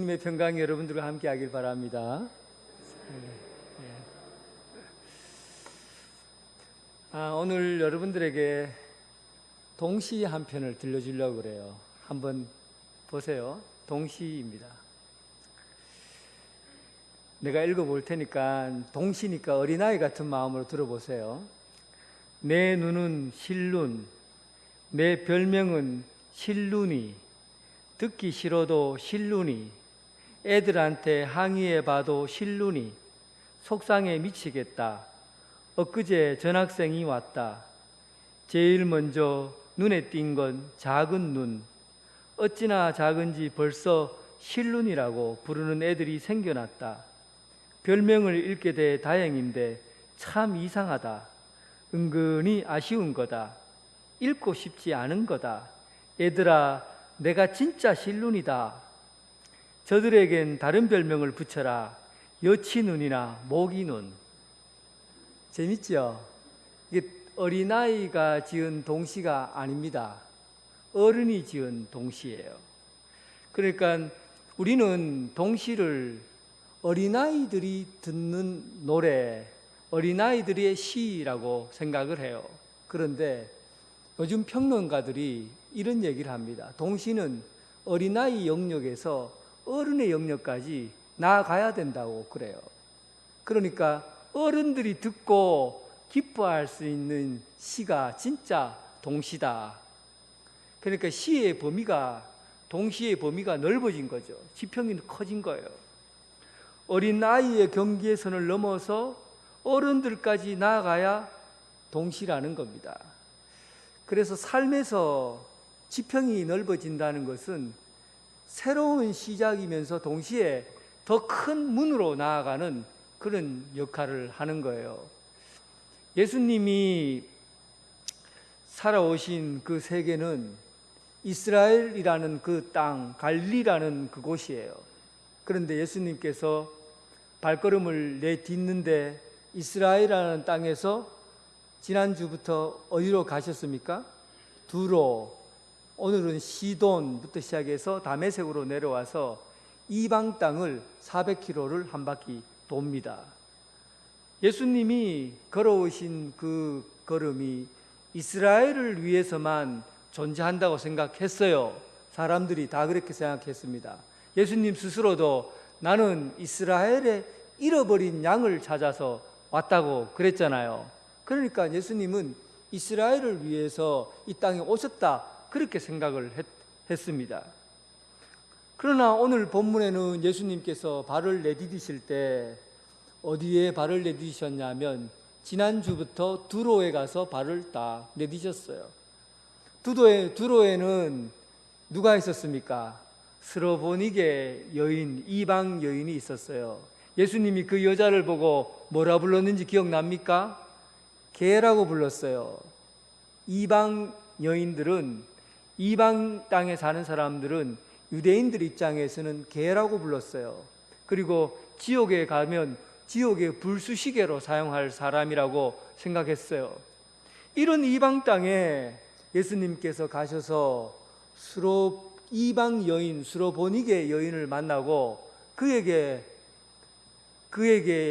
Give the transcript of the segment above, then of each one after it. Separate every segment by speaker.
Speaker 1: 주님의 평강이 여러분들과 함께 하길 바랍니다. 오늘 여러분들에게 동시 한 편을 들려주려고 그래요. 한번 보세요. 동시입니다. 내가 읽어볼 테니까 동시니까 어린아이 같은 마음으로 들어보세요. 내 눈은 실눈, 내 별명은 실눈이, 듣기 싫어도 실눈이, 애들한테 항의해봐도 실눈이, 속상해 미치겠다. 엊그제 전학생이 왔다. 제일 먼저 눈에 띈 건 작은 눈. 어찌나 작은지 벌써 실눈이라고 부르는 애들이 생겨났다. 별명을 읽게 돼 다행인데 참 이상하다. 은근히 아쉬운 거다. 읽고 싶지 않은 거다. 얘들아, 내가 진짜 실눈이다. 저들에겐 다른 별명을 붙여라. 여치눈이나 모기눈. 재밌죠? 이게 어린아이가 지은 동시가 아닙니다. 어른이 지은 동시예요. 그러니까 우리는 동시를 어린아이들이 듣는 노래, 어린아이들의 시라고 생각을 해요. 그런데 요즘 평론가들이 이런 얘기를 합니다. 동시는 어린아이 영역에서 어른의 영역까지 나아가야 된다고 그래요. 그러니까 어른들이 듣고 기뻐할 수 있는 시가 진짜 동시다. 그러니까 시의 범위가, 동시의 범위가 넓어진 거죠. 지평이 커진 거예요. 어린아이의 경계선을 넘어서 어른들까지 나아가야 동시라는 겁니다. 그래서 삶에서 지평이 넓어진다는 것은 새로운 시작이면서 동시에 더 큰 문으로 나아가는 그런 역할을 하는 거예요. 예수님이 살아오신 그 세계는 이스라엘이라는 그 땅, 갈릴리라는 그곳이에요. 그런데 예수님께서 발걸음을 내딛는데 이스라엘이라는 땅에서 지난주부터 어디로 가셨습니까? 두로, 오늘은 시돈부터 시작해서 다메섹으로 내려와서 이방 땅을 400km를 한 바퀴 돕니다. 예수님이 걸어오신 그 걸음이 이스라엘을 위해서만 존재한다고 생각했어요. 사람들이 다 그렇게 생각했습니다. 예수님 스스로도 나는 이스라엘의 잃어버린 양을 찾아서 왔다고 그랬잖아요. 그러니까 예수님은 이스라엘을 위해서 이 땅에 오셨다, 그렇게 생각을 했습니다. 그러나 오늘 본문에는 예수님께서 발을 내디디실 때 어디에 발을 내디디셨냐면 지난주부터 두로에 가서 발을 딱 내디셨어요. 두로에는 누가 있었습니까? 스로보니게 여인, 이방 여인이 있었어요. 예수님이 그 여자를 보고 뭐라 불렀는지 기억납니까? 개라고 불렀어요. 이방 여인들은, 이방 땅에 사는 사람들은 유대인들 입장에서는 개라고 불렀어요. 그리고 지옥에 가면 지옥의 불수시개로 사용할 사람이라고 생각했어요. 이런 이방 땅에 예수님께서 가셔서 이방 여인, 스로보니게 여인을 만나고 그에게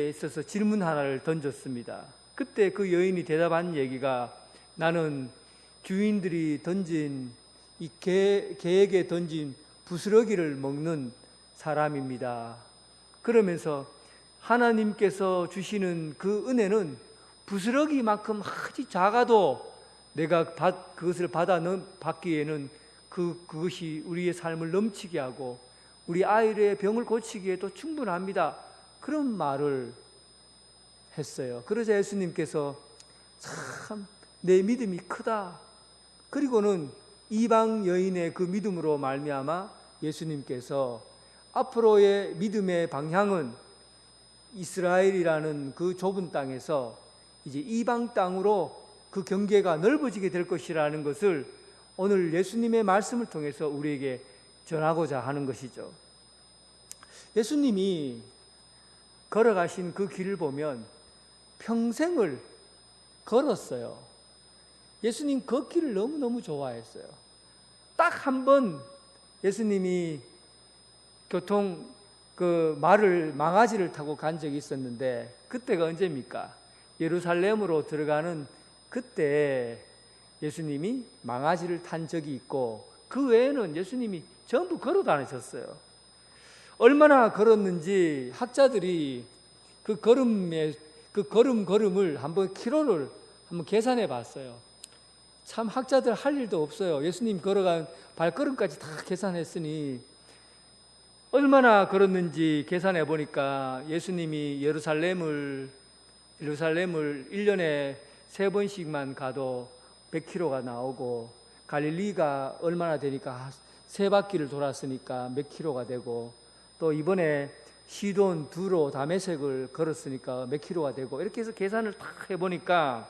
Speaker 1: 있어서 질문 하나를 던졌습니다. 그때 그 여인이 대답한 얘기가, 나는 주인들이 던진 이 개에게 던진 부스러기를 먹는 사람입니다. 그러면서 하나님께서 주시는 그 은혜는 부스러기만큼 아주 작아도 내가 그것을 받기에는 그것이 우리의 삶을 넘치게 하고 우리 아이의 병을 고치기에도 충분합니다. 그런 말을 했어요. 그러자 예수님께서 참 내 믿음이 크다. 그리고는 이방 여인의 그 믿음으로 말미암아 예수님께서 앞으로의 믿음의 방향은 이스라엘이라는 그 좁은 땅에서 이제 이방 땅으로 그 경계가 넓어지게 될 것이라는 것을 오늘 예수님의 말씀을 통해서 우리에게 전하고자 하는 것이죠. 예수님이 걸어가신 그 길을 보면 평생을 걸었어요. 예수님 걷기를 너무너무 좋아했어요. 딱 한 번 예수님이 교통 그 말을 망아지를 타고 간 적이 있었는데 그때가 언제입니까? 예루살렘으로 들어가는 그때 예수님이 망아지를 탄 적이 있고 그 외에는 예수님이 전부 걸어 다니셨어요. 얼마나 걸었는지 학자들이 그 걸음을 한번 키로를 한번 계산해 봤어요. 참 학자들 할 일도 없어요. 예수님 걸어간 발걸음까지 다 계산했으니 얼마나 걸었는지 계산해 보니까 예수님이 예루살렘을 1년에 3번씩만 가도 100km가 나오고 갈릴리가 얼마나 되니까 3바퀴를 돌았으니까 몇 킬로가 되고 또 이번에 시돈, 두로, 다메섹을 걸었으니까 몇 킬로가 되고 이렇게 해서 계산을 다 해보니까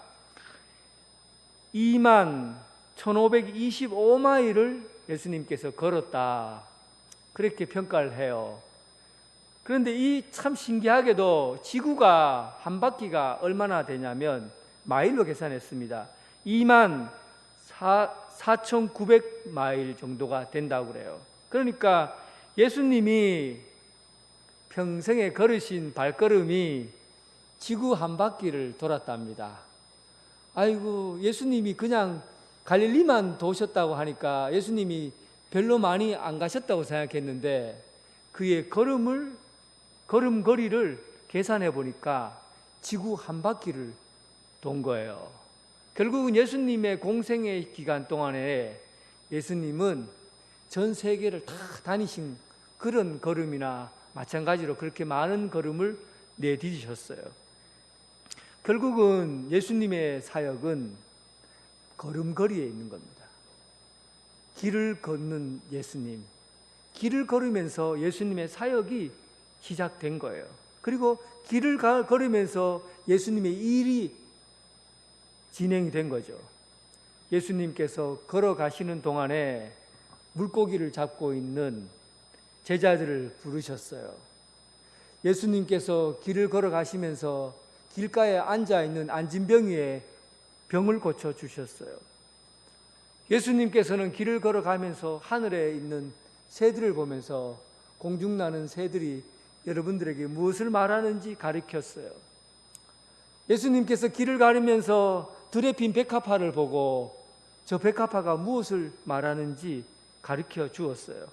Speaker 1: 21,525마일을 예수님께서 걸었다. 그렇게 평가를 해요. 그런데 이 참 신기하게도 지구가 한 바퀴가 얼마나 되냐면 마일로 계산했습니다. 24,900마일 정도가 된다고 그래요. 그러니까 예수님이 평생에 걸으신 발걸음이 지구 한 바퀴를 돌았답니다. 아이고, 예수님이 그냥 갈릴리만 도셨다고 하니까 예수님이 별로 많이 안 가셨다고 생각했는데 그의 걸음거리를 계산해 보니까 지구 한 바퀴를 돈 거예요. 결국은 예수님의 공생의 기간 동안에 예수님은 전 세계를 다 다니신 그런 걸음이나 마찬가지로 그렇게 많은 걸음을 내디디셨어요. 결국은 예수님의 사역은 걸음걸이에 있는 겁니다. 길을 걷는 예수님, 길을 걸으면서 예수님의 사역이 시작된 거예요. 그리고 길을 걸으면서 예수님의 일이 진행이 된 거죠. 예수님께서 걸어가시는 동안에 물고기를 잡고 있는 제자들을 부르셨어요. 예수님께서 길을 걸어가시면서 길가에 앉아있는 안진병이의 병을 고쳐주셨어요. 예수님께서는 길을 걸어가면서 하늘에 있는 새들을 보면서 공중나는 새들이 여러분들에게 무엇을 말하는지 가르쳤어요. 예수님께서 길을 가르면서 들에 핀 백합화를 보고 저 백합화가 무엇을 말하는지 가르쳐 주었어요.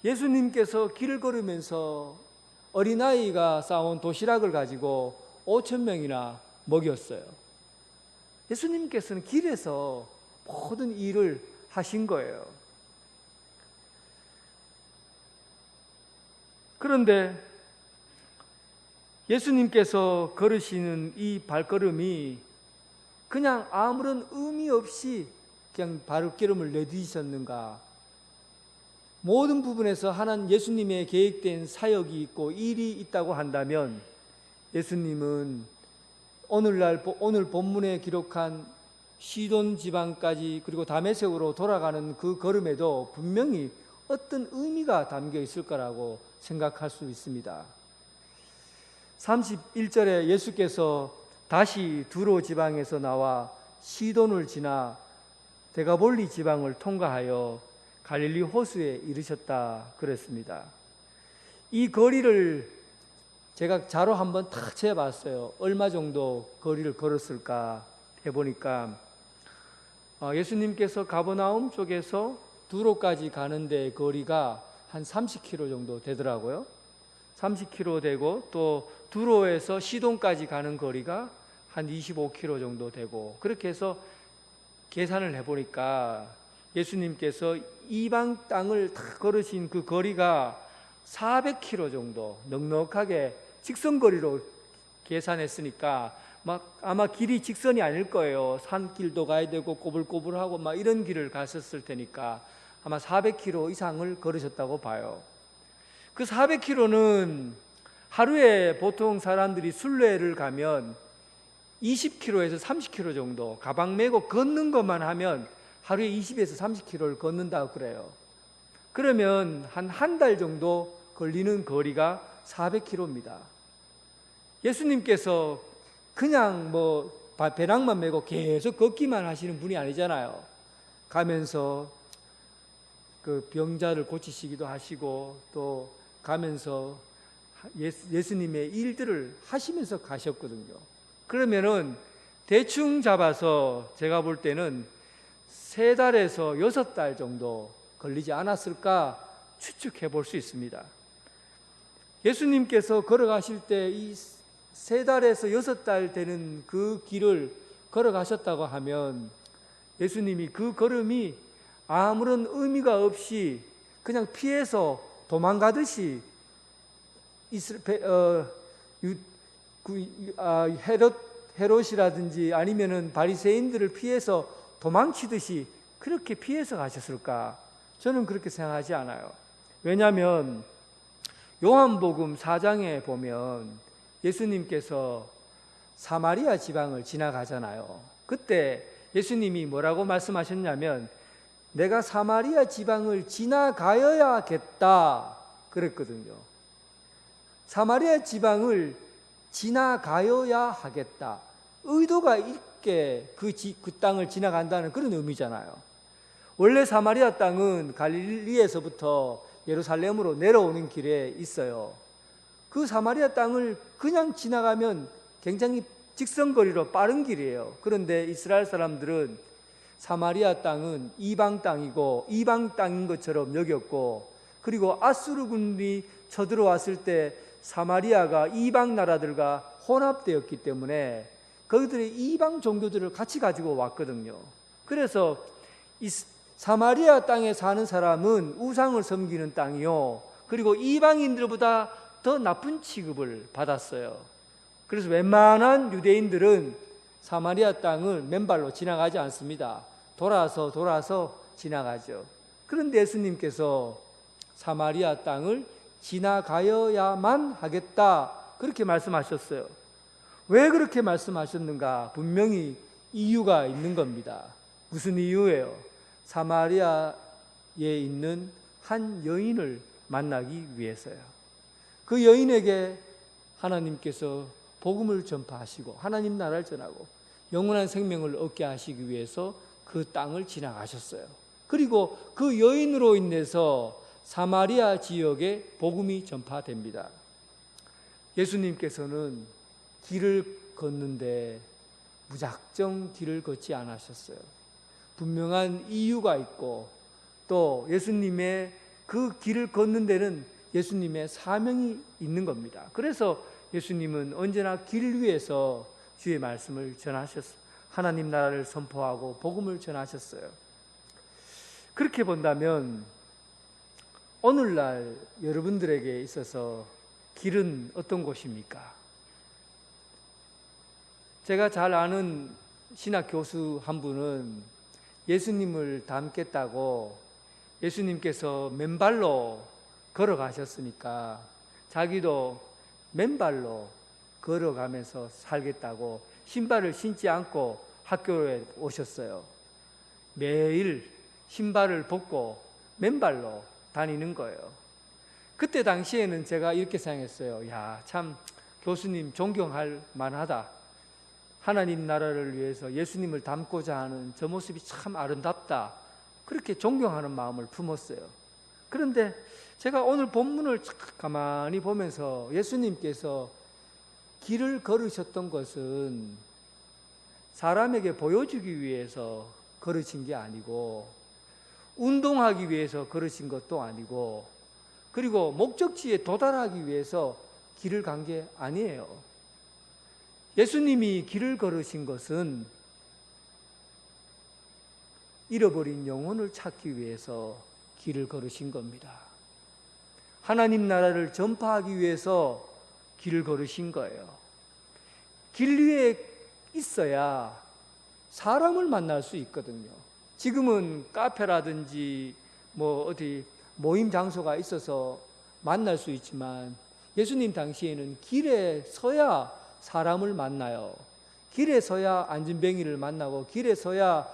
Speaker 1: 예수님께서 길을 걸으면서 어린아이가 싸온 도시락을 가지고 5,000명이나 먹였어요. 예수님께서는 길에서 모든 일을 하신 거예요. 그런데 예수님께서 걸으시는 이 발걸음이 그냥 아무런 의미 없이 그냥 발걸음을 내디디셨는가? 모든 부분에서 하나님 예수님의 계획된 사역이 있고 일이 있다고 한다면 예수님은 오늘 본문에 기록한 시돈 지방까지 그리고 다메섹으로 돌아가는 그 걸음에도 분명히 어떤 의미가 담겨 있을 거라고 생각할 수 있습니다. 31절에 예수께서 다시 두로 지방에서 나와 시돈을 지나 데가볼리 지방을 통과하여 갈릴리 호수에 이르셨다 그랬습니다. 이 거리를 제가 자로 한번 탁 재봤어요. 얼마 정도 거리를 걸었을까 해보니까 예수님께서 가버나움 쪽에서 두로까지 가는데 거리가 한 30km 정도 되더라고요. 30km 되고 또 두로에서 시돈까지 가는 거리가 한 25km 정도 되고 그렇게 해서 계산을 해보니까 예수님께서 이방 땅을 다 걸으신 그 거리가 400km 정도 넉넉하게 직선거리로 계산했으니까 아마 길이 직선이 아닐 거예요. 산길도 가야 되고 꼬불꼬불하고 이런 길을 가셨을 테니까 아마 400km 이상을 걸으셨다고 봐요. 그 400km는 하루에 보통 사람들이 순례를 가면 20km에서 30km 정도 가방 메고 걷는 것만 하면 하루에 20에서 30km를 걷는다고 그래요. 그러면 한 달 정도 걸리는 거리가 400km입니다. 예수님께서 그냥 배낭만 메고 계속 걷기만 하시는 분이 아니잖아요. 가면서 그 병자를 고치시기도 하시고 또 가면서 예수님의 일들을 하시면서 가셨거든요. 그러면은 대충 잡아서 제가 볼 때는 3달에서 6달 정도 걸리지 않았을까 추측해 볼 수 있습니다. 예수님께서 걸어가실 때 이 3달에서 6달 되는 그 길을 걸어가셨다고 하면 예수님이 그 걸음이 아무런 의미가 없이 그냥 피해서 도망가듯이 헤롯이라든지 아니면은 바리새인들을 피해서 도망치듯이 그렇게 피해서 가셨을까? 저는 그렇게 생각하지 않아요. 왜냐하면 요한복음 4장에 보면 예수님께서 사마리아 지방을 지나가잖아요. 그때 예수님이 뭐라고 말씀하셨냐면 내가 사마리아 지방을 지나가야겠다 그랬거든요. 사마리아 지방을 지나가야 하겠다. 의도가 있게 그 땅을 지나간다는 그런 의미잖아요. 원래 사마리아 땅은 갈릴리에서부터 예루살렘으로 내려오는 길에 있어요. 그 사마리아 땅을 그냥 지나가면 굉장히 직선거리로 빠른 길이에요. 그런데 이스라엘 사람들은 사마리아 땅은 이방 땅이고 이방 땅인 것처럼 여겼고, 그리고 아수르 군이 쳐들어왔을 때 사마리아가 이방 나라들과 혼합되었기 때문에 거기들이 이방 종교들을 같이 가지고 왔거든요. 그래서 이 사마리아 땅에 사는 사람은 우상을 섬기는 땅이요, 그리고 이방인들보다 더 나쁜 취급을 받았어요. 그래서 웬만한 유대인들은 사마리아 땅을 맨발로 지나가지 않습니다. 돌아서 지나가죠. 그런데 예수님께서 사마리아 땅을 지나가야만 하겠다 그렇게 말씀하셨어요. 왜 그렇게 말씀하셨는가? 분명히 이유가 있는 겁니다. 무슨 이유예요? 사마리아에 있는 한 여인을 만나기 위해서요. 그 여인에게 하나님께서 복음을 전파하시고 하나님 나라를 전하고 영원한 생명을 얻게 하시기 위해서 그 땅을 지나가셨어요. 그리고 그 여인으로 인해서 사마리아 지역에 복음이 전파됩니다. 예수님께서는 길을 걷는데 무작정 길을 걷지 않으셨어요. 분명한 이유가 있고 또 예수님의 그 길을 걷는 데는 예수님의 사명이 있는 겁니다. 그래서 예수님은 언제나 길 위에서 주의 말씀을 전하셨어요. 하나님 나라를 선포하고 복음을 전하셨어요. 그렇게 본다면 오늘날 여러분들에게 있어서 길은 어떤 곳입니까? 제가 잘 아는 신학 교수 한 분은 예수님을 닮겠다고 예수님께서 맨발로 걸어가셨으니까 자기도 맨발로 걸어가면서 살겠다고 신발을 신지 않고 학교에 오셨어요. 매일 신발을 벗고 맨발로 다니는 거예요. 그때 당시에는 제가 이렇게 생각했어요. 야, 참 교수님 존경할 만하다. 하나님 나라를 위해서 예수님을 닮고자 하는 저 모습이 참 아름답다. 그렇게 존경하는 마음을 품었어요. 그런데 제가 오늘 본문을 가만히 보면서 예수님께서 길을 걸으셨던 것은 사람에게 보여주기 위해서 걸으신 게 아니고 운동하기 위해서 걸으신 것도 아니고 그리고 목적지에 도달하기 위해서 길을 간 게 아니에요. 예수님이 길을 걸으신 것은 잃어버린 영혼을 찾기 위해서 길을 걸으신 겁니다. 하나님 나라를 전파하기 위해서 길을 걸으신 거예요. 길 위에 있어야 사람을 만날 수 있거든요. 지금은 카페라든지 뭐 어디 모임 장소가 있어서 만날 수 있지만 예수님 당시에는 길에 서야 사람을 만나요. 길에 서야 안진뱅이를 만나고 길에 서야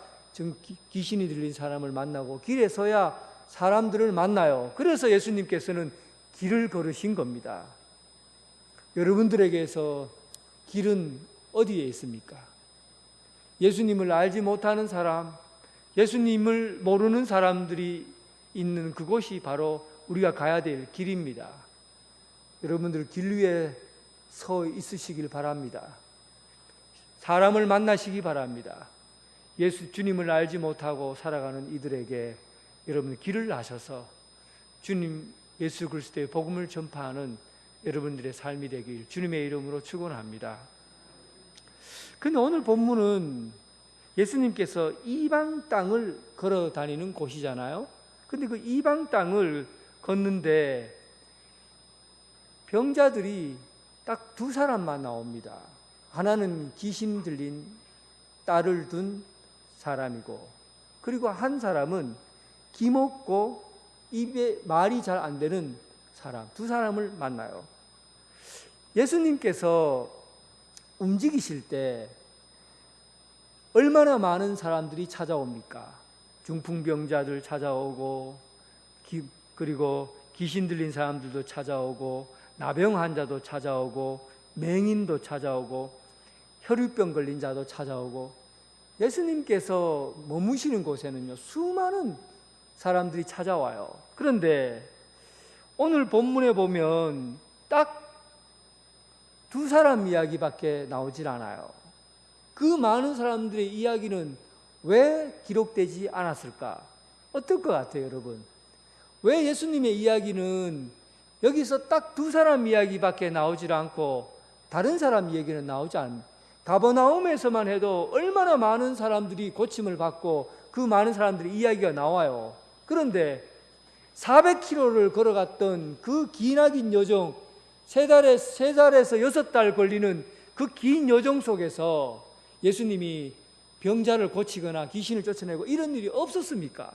Speaker 1: 귀신이 들린 사람을 만나고 길에 서야 사람들을 만나요. 그래서 예수님께서는 길을 걸으신 겁니다. 여러분들에게서 길은 어디에 있습니까? 예수님을 알지 못하는 사람, 예수님을 모르는 사람들이 있는 그곳이 바로 우리가 가야 될 길입니다. 여러분들 길 위에 서 있으시길 바랍니다. 사람을 만나시기 바랍니다. 예수 주님을 알지 못하고 살아가는 이들에게 여러분 길을 아셔서 주님 예수 그리스도의 복음을 전파하는 여러분들의 삶이 되길 주님의 이름으로 축원합니다. 근데 오늘 본문은 예수님께서 이방 땅을 걸어 다니는 곳이잖아요. 근데 그 이방 땅을 걷는데 병자들이 딱 두 사람만 나옵니다. 하나는 귀신 들린 딸을 둔 사람이고, 그리고 한 사람은 기먹고 입에 말이 잘 안 되는 사람, 두 사람을 만나요. 예수님께서 움직이실 때 얼마나 많은 사람들이 찾아옵니까? 중풍병자들 찾아오고, 그리고 귀신 들린 사람들도 찾아오고, 나병 환자도 찾아오고, 맹인도 찾아오고, 혈유병 걸린 자도 찾아오고, 예수님께서 머무시는 곳에는요 수많은 사람들이 찾아와요. 그런데 오늘 본문에 보면 딱 두 사람 이야기밖에 나오질 않아요. 그 많은 사람들의 이야기는 왜 기록되지 않았을까? 어떨 것 같아요, 여러분? 왜 예수님의 이야기는 여기서 딱 두 사람 이야기밖에 나오질 않고 다른 사람 이야기는 나오지 않습니다. 가버나움에서만 해도 얼마나 많은 사람들이 고침을 받고 그 많은 사람들의 이야기가 나와요. 그런데 400km를 걸어갔던 그 기나긴 여정, 세 달에서 6달 걸리는 그 긴 여정 속에서 예수님이 병자를 고치거나 귀신을 쫓아내고 이런 일이 없었습니까?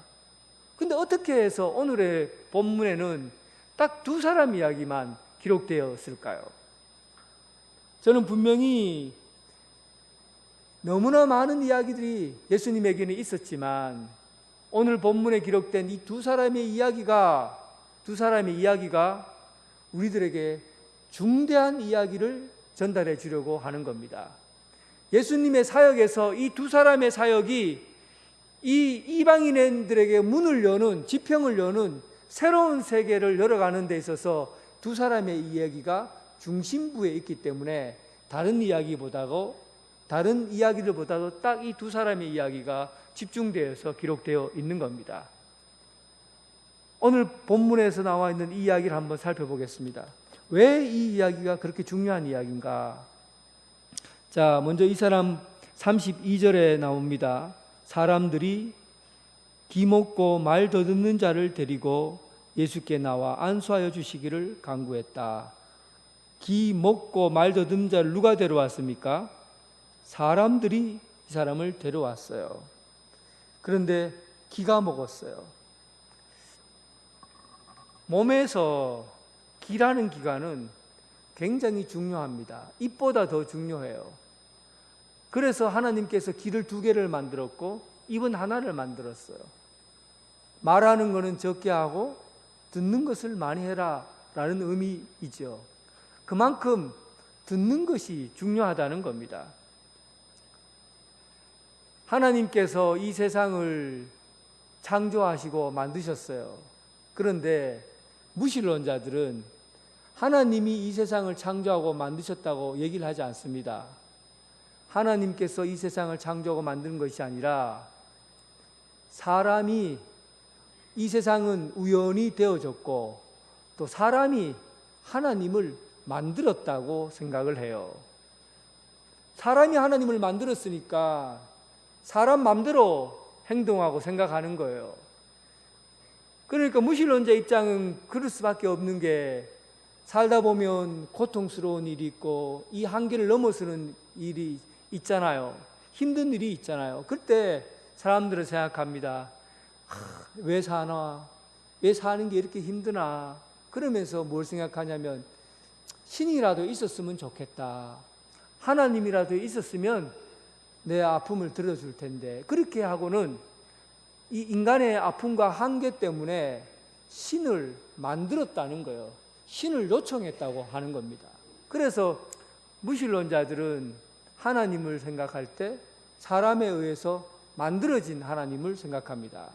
Speaker 1: 근데 어떻게 해서 오늘의 본문에는 딱 두 사람 이야기만 기록되었을까요? 저는 분명히 너무나 많은 이야기들이 예수님에게는 있었지만 오늘 본문에 기록된 이 두 사람의 이야기가 우리들에게 중대한 이야기를 전달해 주려고 하는 겁니다. 예수님의 사역에서 이 두 사람의 사역이 이 이방인들에게 문을 여는, 지평을 여는 새로운 세계를 열어가는 데 있어서 두 사람의 이야기가 중심부에 있기 때문에 다른 이야기들보다도 딱 이 두 사람의 이야기가 집중되어서 기록되어 있는 겁니다. 오늘 본문에서 나와 있는 이 이야기를 한번 살펴보겠습니다. 왜 이 이야기가 그렇게 중요한 이야기인가? 자, 먼저 이 사람 32절에 나옵니다. 사람들이 기먹고 말 더듬는 자를 데리고 예수께 나와 안수하여 주시기를 간구했다. 기먹고 말 더듬는 자를 누가 데려왔습니까? 사람들이 이 사람을 데려왔어요. 그런데 기가 먹었어요. 몸에서 기라는 기관은 굉장히 중요합니다. 입보다 더 중요해요. 그래서 하나님께서 기를 2개를 만들었고 입은 하나를 만들었어요. 말하는 것은 적게 하고 듣는 것을 많이 해라 라는 의미이죠. 그만큼 듣는 것이 중요하다는 겁니다. 하나님께서 이 세상을 창조하시고 만드셨어요. 그런데 무신론자들은 하나님이 이 세상을 창조하고 만드셨다고 얘기를 하지 않습니다. 하나님께서 이 세상을 창조하고 만든 것이 아니라 사람이, 이 세상은 우연히 되어졌고 또 사람이 하나님을 만들었다고 생각을 해요. 사람이 하나님을 만들었으니까 사람 마음대로 행동하고 생각하는 거예요. 그러니까 무신론자 입장은 그럴 수밖에 없는 게, 살다 보면 고통스러운 일이 있고 이 한계를 넘어서는 일이 있잖아요. 힘든 일이 있잖아요. 그때 사람들은 생각합니다. 왜 사나? 왜 사는 게 이렇게 힘드나? 그러면서 뭘 생각하냐면 신이라도 있었으면 좋겠다. 하나님이라도 있었으면 내 아픔을 들어줄 텐데. 그렇게 하고는 이 인간의 아픔과 한계 때문에 신을 만들었다는 거예요. 신을 요청했다고 하는 겁니다. 그래서 무신론자들은 하나님을 생각할 때 사람에 의해서 만들어진 하나님을 생각합니다.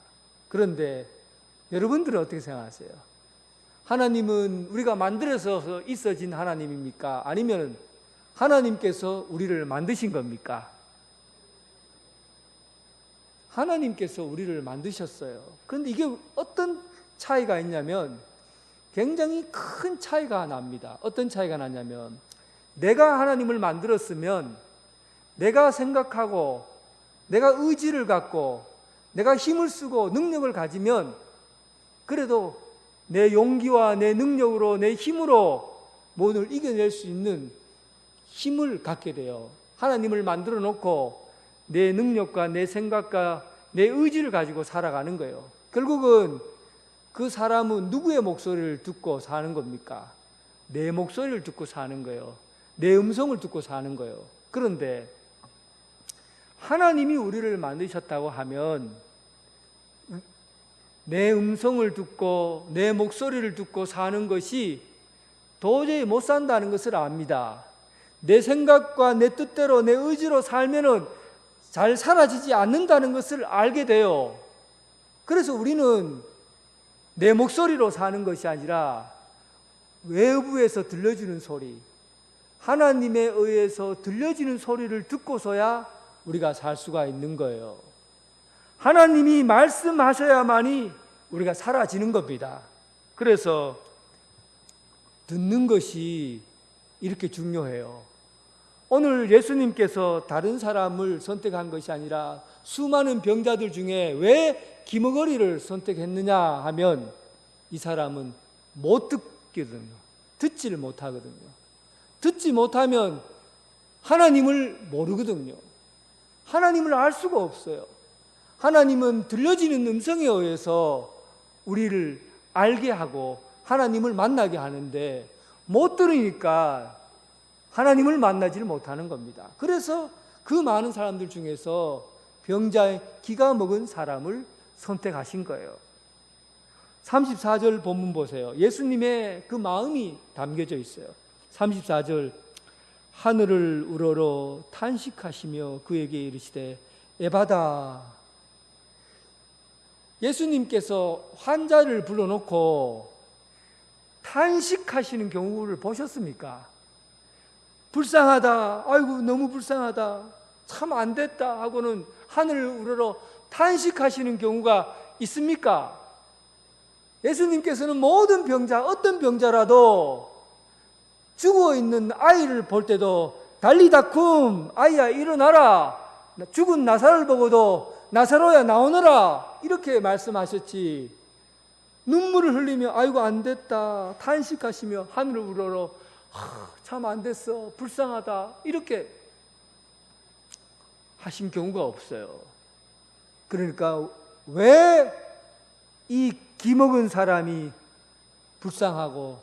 Speaker 1: 그런데 여러분들은 어떻게 생각하세요? 하나님은 우리가 만들어서 있어진 하나님입니까? 아니면 하나님께서 우리를 만드신 겁니까? 하나님께서 우리를 만드셨어요. 그런데 이게 어떤 차이가 있냐면 굉장히 큰 차이가 납니다. 어떤 차이가 나냐면 내가 하나님을 만들었으면 내가 생각하고 내가 의지를 갖고 내가 힘을 쓰고 능력을 가지면 그래도 내 용기와 내 능력으로 내 힘으로 모든 이겨낼 수 있는 힘을 갖게 돼요. 하나님을 만들어 놓고 내 능력과 내 생각과 내 의지를 가지고 살아가는 거예요. 결국은 그 사람은 누구의 목소리를 듣고 사는 겁니까? 내 목소리를 듣고 사는 거예요. 내 음성을 듣고 사는 거예요. 그런데 하나님이 우리를 만드셨다고 하면 내 음성을 듣고 내 목소리를 듣고 사는 것이 도저히 못 산다는 것을 압니다. 내 생각과 내 뜻대로 내 의지로 살면은 잘 사라지지 않는다는 것을 알게 돼요. 그래서 우리는 내 목소리로 사는 것이 아니라 외부에서 들려주는 소리, 하나님에 의해서 들려지는 소리를 듣고서야 우리가 살 수가 있는 거예요. 하나님이 말씀하셔야만이 우리가 사라지는 겁니다. 그래서 듣는 것이 이렇게 중요해요. 오늘 예수님께서 다른 사람을 선택한 것이 아니라 수많은 병자들 중에 왜 기머거리를 선택했느냐 하면 이 사람은 못 듣거든요. 듣지를 못하거든요. 듣지 못하면 하나님을 모르거든요. 하나님을 알 수가 없어요. 하나님은 들려지는 음성에 의해서 우리를 알게 하고 하나님을 만나게 하는데 못 들으니까 하나님을 만나지를 못하는 겁니다. 그래서 그 많은 사람들 중에서 병자의 기가 먹은 사람을 선택하신 거예요. 34절 본문 보세요. 예수님의 그 마음이 담겨져 있어요. 34절 하늘을 우러러 탄식하시며 그에게 이르시되 에바다. 예수님께서 환자를 불러놓고 탄식하시는 경우를 보셨습니까? 불쌍하다. 아이고 너무 불쌍하다. 참 안 됐다 하고는 하늘을 우러러 탄식하시는 경우가 있습니까? 예수님께서는 모든 병자, 어떤 병자라도 죽어있는 아이를 볼 때도 달리다쿰 아이야 일어나라. 죽은 나사로를 보고도 나사로야 나오너라 이렇게 말씀하셨지. 눈물을 흘리며 아이고 안 됐다 탄식하시며 하늘을 우러러 참 안 됐어 불쌍하다 이렇게 하신 경우가 없어요. 그러니까 왜 이 기먹은 사람이 불쌍하고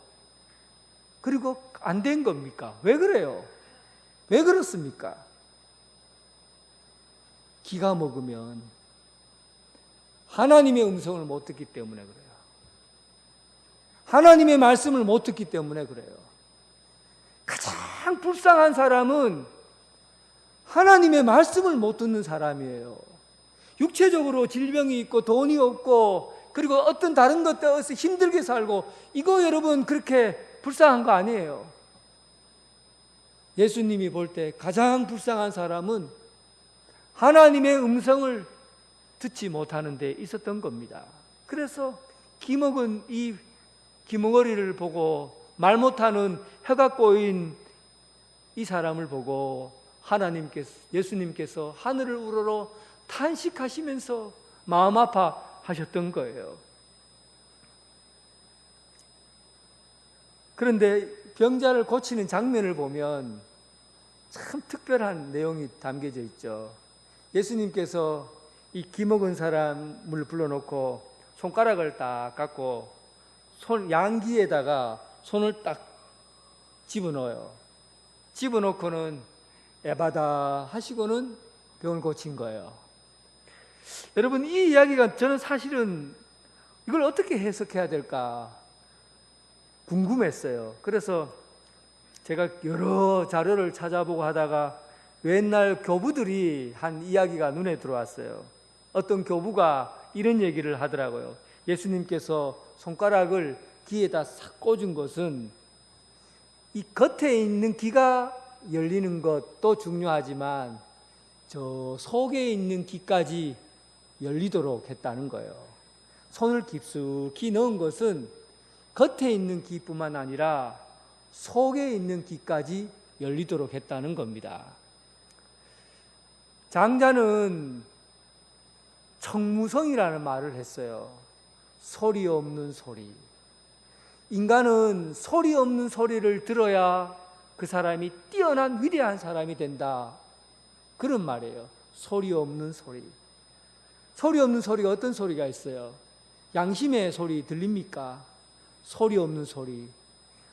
Speaker 1: 그리고 안 된 겁니까? 왜 그래요? 왜 그렇습니까? 기가 먹으면 하나님의 음성을 못 듣기 때문에 그래요. 하나님의 말씀을 못 듣기 때문에 그래요. 가장 불쌍한 사람은 하나님의 말씀을 못 듣는 사람이에요. 육체적으로 질병이 있고 돈이 없고 그리고 어떤 다른 것 때문에 힘들게 살고 이거 여러분 그렇게 불쌍한 거 아니에요. 예수님이 볼 때 가장 불쌍한 사람은 하나님의 음성을 듣지 못하는 데 있었던 겁니다. 그래서 기먹은 이 기머거리를 보고 말 못하는 혀가 꼬인 이 사람을 보고 예수님께서 하늘을 우러러 탄식하시면서 마음 아파하셨던 거예요. 그런데 병자를 고치는 장면을 보면 참 특별한 내용이 담겨져 있죠. 예수님께서 이 기먹은 사람을 불러놓고 손가락을 딱 갖고 양귀에다가 손을 딱 집어넣어요. 집어넣고는 에바다 하시고는 병을 고친 거예요. 여러분 이 이야기가 저는 사실은 이걸 어떻게 해석해야 될까 궁금했어요. 그래서 제가 여러 자료를 찾아보고 하다가 옛날 교부들이 한 이야기가 눈에 들어왔어요. 어떤 교부가 이런 얘기를 하더라고요. 예수님께서 손가락을 귀에다 싹 꽂은 것은 이 겉에 있는 귀가 열리는 것도 중요하지만 저 속에 있는 귀까지 열리도록 했다는 거예요. 손을 깊숙이 넣은 것은 겉에 있는 귀뿐만 아니라 속에 있는 귀까지 열리도록 했다는 겁니다. 장자는 청무성이라는 말을 했어요. 소리 없는 소리. 인간은 소리 없는 소리를 들어야 그 사람이 뛰어난 위대한 사람이 된다. 그런 말이에요. 소리 없는 소리. 소리 없는 소리가 어떤 소리가 있어요? 양심의 소리 들립니까? 소리 없는 소리.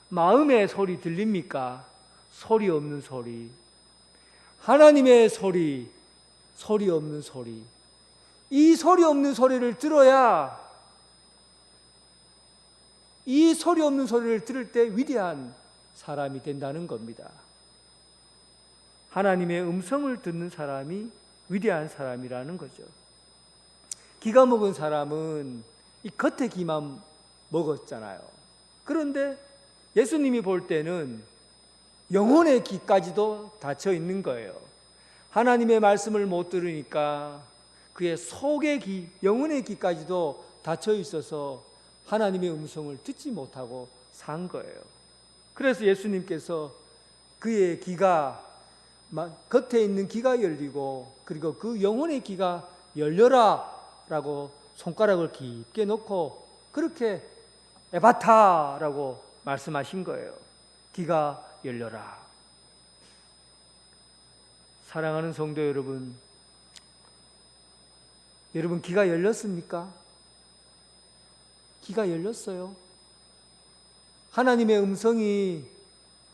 Speaker 1: 마음의 소리 들립니까? 소리 없는 소리. 하나님의 소리, 소리 없는 소리. 이 소리 없는 소리를 들어야, 이 소리 없는 소리를 들을 때 위대한 사람이 된다는 겁니다. 하나님의 음성을 듣는 사람이 위대한 사람이라는 거죠. 기가 먹은 사람은 이 겉에 기만 먹었잖아요. 그런데 예수님이 볼 때는 영혼의 귀까지도 닫혀 있는 거예요. 하나님의 말씀을 못 들으니까 그의 속의 귀, 영혼의 귀까지도 닫혀 있어서 하나님의 음성을 듣지 못하고 산 거예요. 그래서 예수님께서 그의 귀가, 겉에 있는 귀가 열리고 그리고 그 영혼의 귀가 열려라 라고 손가락을 깊게 놓고 그렇게 에바타라고 말씀하신 거예요. 귀가 열려라. 사랑하는 성도 여러분, 여러분 귀가 열렸습니까? 귀가 열렸어요? 하나님의 음성이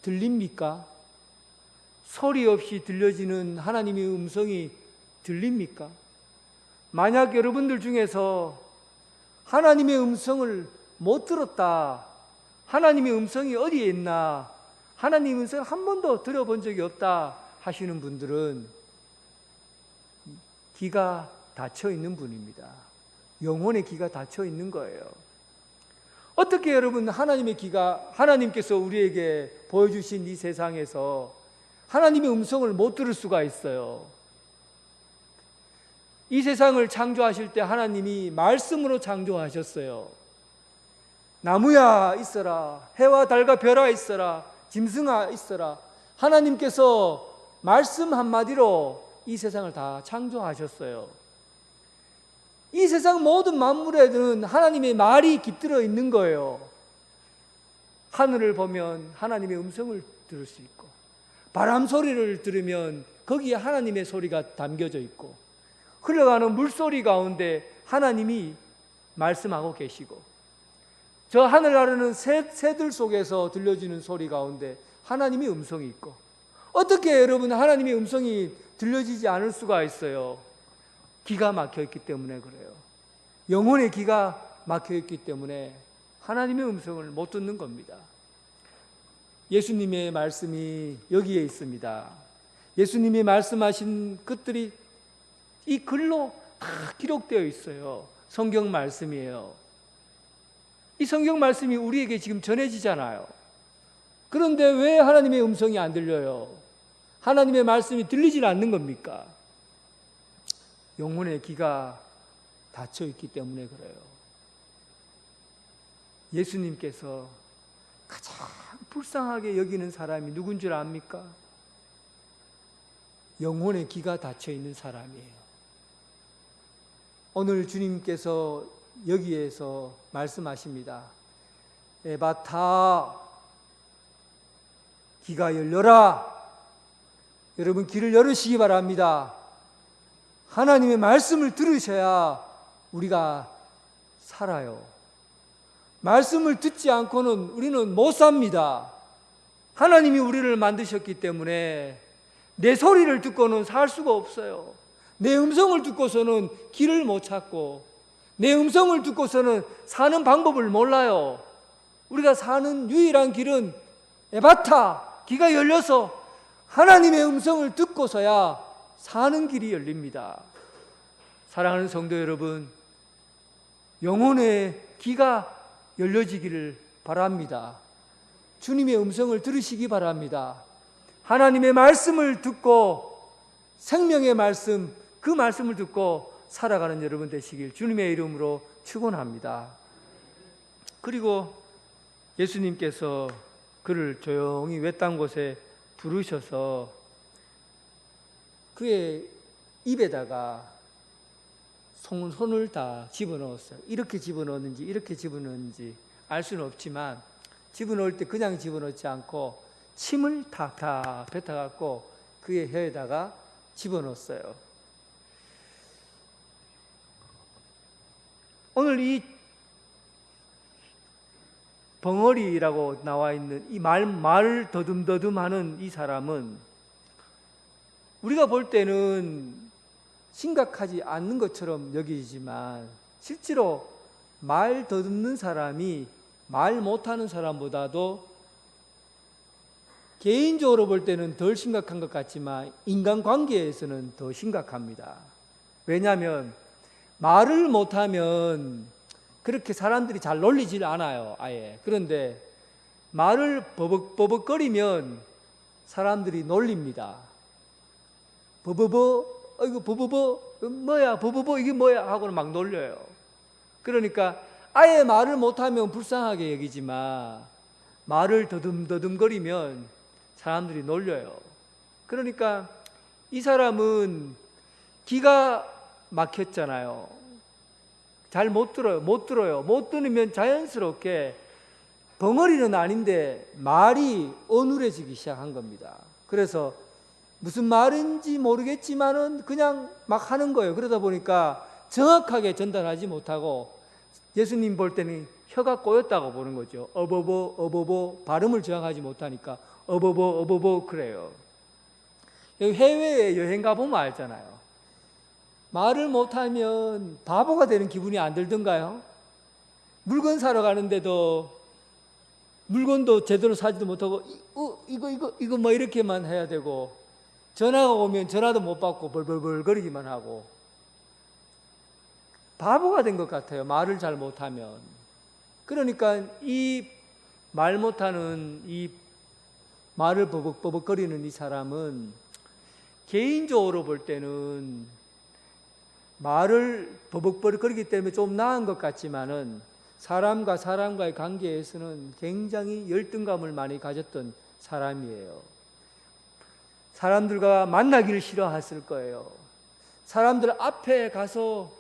Speaker 1: 들립니까? 소리 없이 들려지는 하나님의 음성이 들립니까? 만약 여러분들 중에서 하나님의 음성을 못 들었다, 하나님의 음성이 어디에 있나, 하나님의 음성을 한 번도 들어본 적이 없다 하시는 분들은 귀가 닫혀 있는 분입니다. 영혼의 귀가 닫혀 있는 거예요. 어떻게 여러분 하나님의 귀가, 하나님께서 우리에게 보여주신 이 세상에서 하나님의 음성을 못 들을 수가 있어요? 이 세상을 창조하실 때 하나님이 말씀으로 창조하셨어요. 나무야 있어라, 해와 달과 별아 있어라, 짐승아 있어라. 하나님께서 말씀 한마디로 이 세상을 다 창조하셨어요. 이 세상 모든 만물에는 하나님의 말이 깃들어 있는 거예요. 하늘을 보면 하나님의 음성을 들을 수 있고, 바람 소리를 들으면 거기에 하나님의 소리가 담겨져 있고, 흘러가는 물소리 가운데 하나님이 말씀하고 계시고, 저 하늘 나르는 새들 속에서 들려지는 소리 가운데 하나님의 음성이 있고, 어떻게 여러분 하나님의 음성이 들려지지 않을 수가 있어요? 기가 막혀 있기 때문에 그래요. 영혼의 기가 막혀 있기 때문에 하나님의 음성을 못 듣는 겁니다. 예수님의 말씀이 여기에 있습니다. 예수님이 말씀하신 것들이 이 글로 다 기록되어 있어요. 성경 말씀이에요. 이 성경 말씀이 우리에게 지금 전해지잖아요. 그런데 왜 하나님의 음성이 안 들려요? 하나님의 말씀이 들리질 않는 겁니까? 영혼의 귀가 닫혀 있기 때문에 그래요. 예수님께서 가장 불쌍하게 여기는 사람이 누군 줄 압니까? 영혼의 귀가 닫혀 있는 사람이에요. 오늘 주님께서 여기에서 말씀하십니다. 에바타, 귀가 열려라. 여러분 귀를 열으시기 바랍니다. 하나님의 말씀을 들으셔야 우리가 살아요. 말씀을 듣지 않고는 우리는 못 삽니다. 하나님이 우리를 만드셨기 때문에 내 소리를 듣고는 살 수가 없어요. 내 음성을 듣고서는 길을 못 찾고, 내 음성을 듣고서는 사는 방법을 몰라요. 우리가 사는 유일한 길은 에바타, 귀가 열려서 하나님의 음성을 듣고서야 사는 길이 열립니다. 사랑하는 성도 여러분, 영혼의 귀가 열려지기를 바랍니다. 주님의 음성을 들으시기 바랍니다. 하나님의 말씀을 듣고 생명의 말씀, 그 말씀을 듣고 살아가는 여러분 되시길 주님의 이름으로 축원합니다. 그리고 예수님께서 그를 조용히 외딴 곳에 부르셔서 그의 입에다가 손을 다 집어넣었어요. 이렇게 집어넣었는지 이렇게 집어넣었는지 알 수는 없지만 집어넣을 때 그냥 집어넣지 않고 침을 탁탁 뱉어갖고 그의 혀에다가 집어넣었어요. 오늘 이 벙어리라고 나와 있는 이 말을 더듬더듬하는 이 사람은 우리가 볼 때는 심각하지 않는 것처럼 여기지만 실제로 말 더듬는 사람이 말 못하는 사람보다도 개인적으로 볼 때는 덜 심각한 것 같지만 인간관계에서는 더 심각합니다. 왜냐하면 말을 못하면 그렇게 사람들이 잘 놀리질 않아요, 아예. 그런데 말을 버벅거리면 사람들이 놀립니다. 버버버, 이거 버버버, 뭐야, 버버버, 이게 뭐야 하고는 막 놀려요. 그러니까 아예 말을 못하면 불쌍하게 여기지만 말을 더듬더듬거리면 사람들이 놀려요. 그러니까 이 사람은 기가 막혔잖아요. 잘 못 들어요. 못 들으면 자연스럽게 벙어리는 아닌데 말이 어눌해지기 시작한 겁니다. 그래서 무슨 말인지 모르겠지만은 그냥 막 하는 거예요. 그러다 보니까 정확하게 전달하지 못하고 예수님 볼 때는 혀가 꼬였다고 보는 거죠. 어버버 발음을 정확하지 못하니까 어버버 그래요. 해외에 여행 가보면 알잖아요. 말을 못하면 바보가 되는 기분이 안 들던가요? 물건 사러 가는데도 물건도 제대로 사지도 못하고 이거 뭐 이렇게만 해야 되고 전화가 오면 전화도 못 받고 벌벌벌 거리기만 하고 바보가 된 것 같아요. 말을 잘 못하면. 그러니까 이 말 못하는 이 말을 버벅버벅거리는 이 사람은 개인적으로 볼 때는 말을 버벅버벅거리기 때문에 좀 나은 것 같지만은 사람과 사람과의 관계에서는 굉장히 열등감을 많이 가졌던 사람이에요. 사람들과 만나기를 싫어했을 거예요. 사람들 앞에 가서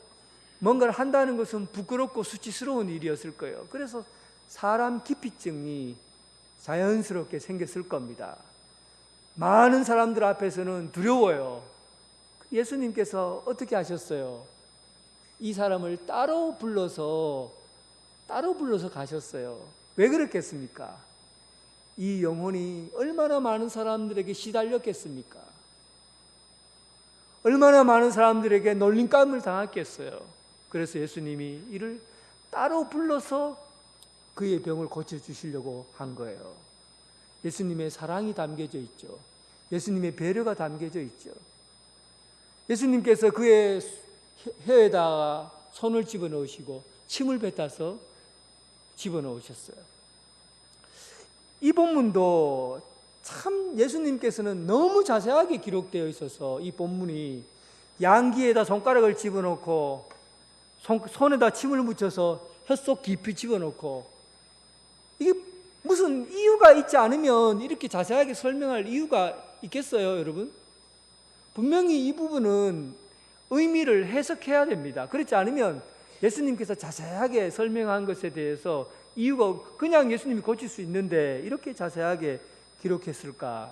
Speaker 1: 뭔가를 한다는 것은 부끄럽고 수치스러운 일이었을 거예요. 그래서 사람 기피증이 자연스럽게 생겼을 겁니다. 많은 사람들 앞에서는 두려워요. 예수님께서 어떻게 하셨어요? 이 사람을 따로 불러서 가셨어요. 왜 그랬겠습니까? 이 영혼이 얼마나 많은 사람들에게 시달렸겠습니까? 얼마나 많은 사람들에게 놀림감을 당했겠어요. 그래서 예수님이 이를 따로 불러서 그의 병을 고쳐주시려고 한 거예요. 예수님의 사랑이 담겨져 있죠. 예수님의 배려가 담겨져 있죠. 예수님께서 그의 혀에다가 손을 집어넣으시고 침을 뱉어서 집어넣으셨어요. 이 본문도 참 예수님께서는 너무 자세하게 기록되어 있어서 이 본문이 양귀에다 손가락을 집어넣고 손에다 침을 묻혀서 혀속 깊이 집어넣고 이게 무슨 이유가 있지 않으면 이렇게 자세하게 설명할 이유가 있겠어요, 여러분? 분명히 이 부분은 의미를 해석해야 됩니다. 그렇지 않으면 예수님께서 자세하게 설명한 것에 대해서 이유가 그냥 예수님이 고칠 수 있는데 이렇게 자세하게 기록했을까?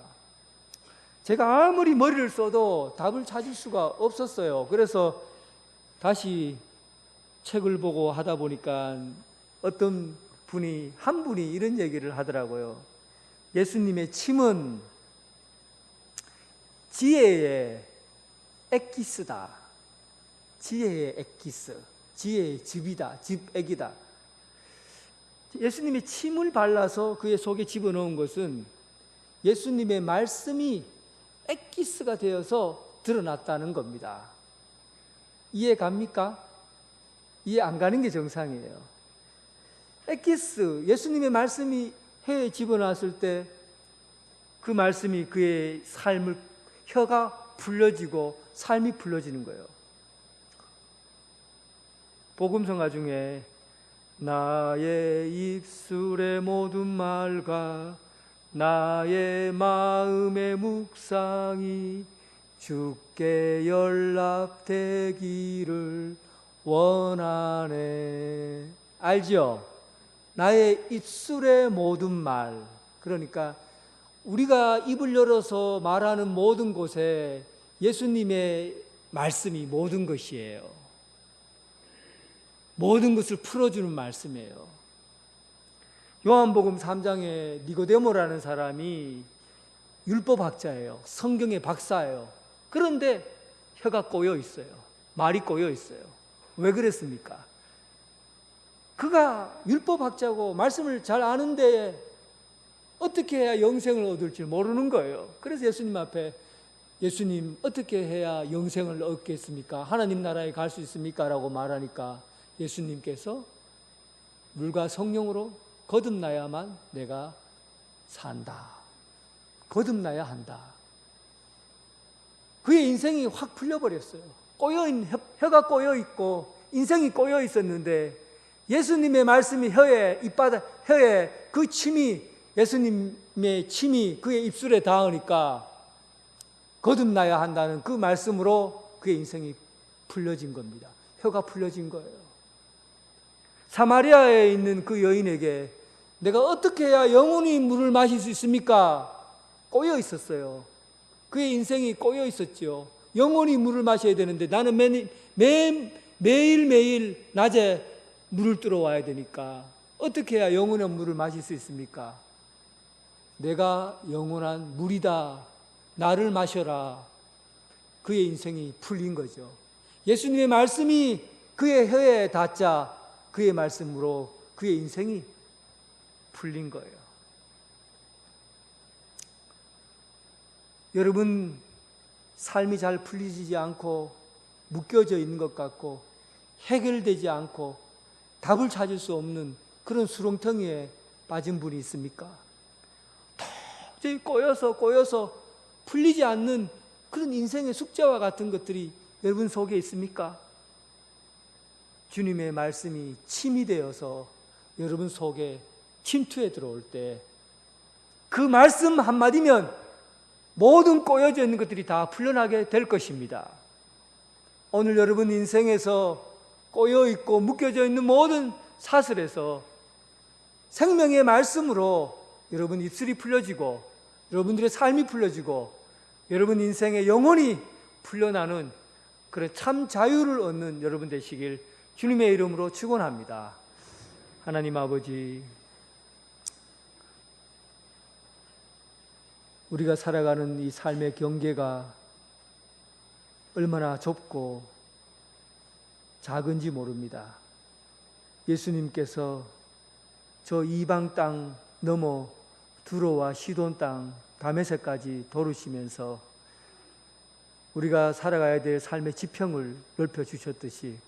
Speaker 1: 제가 아무리 머리를 써도 답을 찾을 수가 없었어요. 그래서 다시 책을 보고 하다 보니까 한 분이 이런 얘기를 하더라고요. 예수님의 침은 지혜의 엑기스다. 지혜의 엑기스. 지혜의 즙액이다. 예수님의 침을 발라서 그의 속에 집어넣은 것은 예수님의 말씀이 엑기스가 되어서 드러났다는 겁니다. 이해 갑니까? 이해 안 가는 게 정상이에요. 에키스, 예수님의 말씀이 혀에 집어넣었을 때 그 말씀이 그의 삶을, 혀가 풀려지고 삶이 풀려지는 거예요. 복음성가 중에 나의 입술의 모든 말과 나의 마음의 묵상이 주께 연락되기를 원하네. 알죠? 나의 입술의 모든 말. 그러니까 우리가 입을 열어서 말하는 모든 곳에 예수님의 말씀이 모든 것이에요. 모든 것을 풀어주는 말씀이에요. 요한복음 3장에 니고데모라는 사람이 율법학자예요. 성경의 박사예요. 그런데 혀가 꼬여 있어요. 말이 꼬여 있어요. 왜 그랬습니까? 그가 율법학자고 말씀을 잘 아는데 어떻게 해야 영생을 얻을지 모르는 거예요. 그래서 예수님 앞에, 예수님 어떻게 해야 영생을 얻겠습니까? 하나님 나라에 갈 수 있습니까? 라고 말하니까 예수님께서 물과 성령으로 거듭나야만 내가 산다. 거듭나야 한다. 그의 인생이 확 풀려버렸어요. 꼬여있는, 혀가 꼬여있고 인생이 꼬여 있었는데 예수님의 말씀이 혀에, 입바닥, 혀에 그 침이, 예수님의 침이 그의 입술에 닿으니까 거듭나야 한다는 그 말씀으로 그의 인생이 풀려진 겁니다. 혀가 풀려진 거예요. 사마리아에 있는 그 여인에게 내가 어떻게 해야 영원히 물을 마실 수 있습니까? 꼬여 있었어요. 그의 인생이 꼬여 있었죠. 영원히 물을 마셔야 되는데 나는 매일매일 낮에 물을 들어와야 되니까 어떻게 해야 영원한 물을 마실 수 있습니까? 내가 영원한 물이다. 나를 마셔라. 그의 인생이 풀린 거죠. 예수님의 말씀이 그의 혀에 닿자 그의 말씀으로 그의 인생이 풀린 거예요. 여러분, 삶이 잘 풀리지 않고 묶여져 있는 것 같고 해결되지 않고 답을 찾을 수 없는 그런 수렁텅이에 빠진 분이 있습니까? 도저히 꼬여서 풀리지 않는 그런 인생의 숙제와 같은 것들이 여러분 속에 있습니까? 주님의 말씀이 침이 되어서 여러분 속에 침투해 들어올 때 그 말씀 한마디면 모든 꼬여져 있는 것들이 다 풀려나게 될 것입니다. 오늘 여러분 인생에서 꼬여있고 묶여져 있는 모든 사슬에서 생명의 말씀으로 여러분 입술이 풀려지고 여러분들의 삶이 풀려지고 여러분 인생에 영혼이 풀려나는 그런 참 자유를 얻는 여러분 되시길 주님의 이름으로 축원합니다. 하나님 아버지, 우리가 살아가는 이 삶의 경계가 얼마나 좁고 작은지 모릅니다. 예수님께서 저 이방 땅 넘어 두로와 시돈 땅 다메섹까지 도르시면서 우리가 살아가야 될 삶의 지평을 넓혀주셨듯이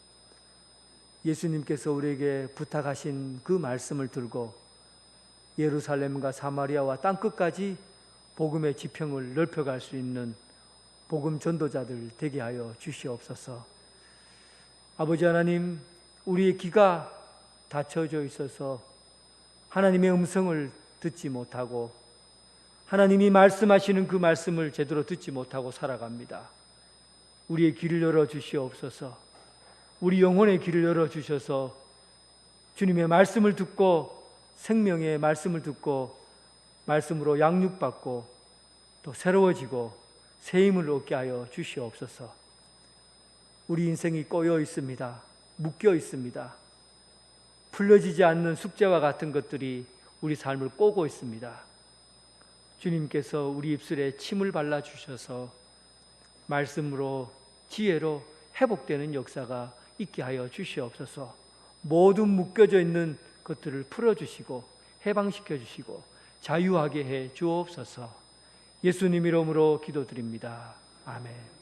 Speaker 1: 예수님께서 우리에게 부탁하신 그 말씀을 들고 예루살렘과 사마리아와 땅끝까지 복음의 지평을 넓혀갈 수 있는 복음 전도자들 되게 하여 주시옵소서. 아버지 하나님, 우리의 귀가 닫혀져 있어서 하나님의 음성을 듣지 못하고 하나님이 말씀하시는 그 말씀을 제대로 듣지 못하고 살아갑니다. 우리의 귀를 열어 주시옵소서. 우리 영혼의 귀를 열어 주셔서 주님의 말씀을 듣고 생명의 말씀을 듣고 말씀으로 양육받고 또 새로워지고 새 힘을 얻게 하여 주시옵소서. 우리 인생이 꼬여 있습니다. 묶여 있습니다. 풀려지지 않는 숙제와 같은 것들이 우리 삶을 꼬고 있습니다. 주님께서 우리 입술에 침을 발라주셔서 말씀으로 지혜로 회복되는 역사가 있게 하여 주시옵소서. 모든 묶여져 있는 것들을 풀어주시고 해방시켜 주시고 자유하게 해 주옵소서. 예수님 이름으로 기도드립니다. 아멘.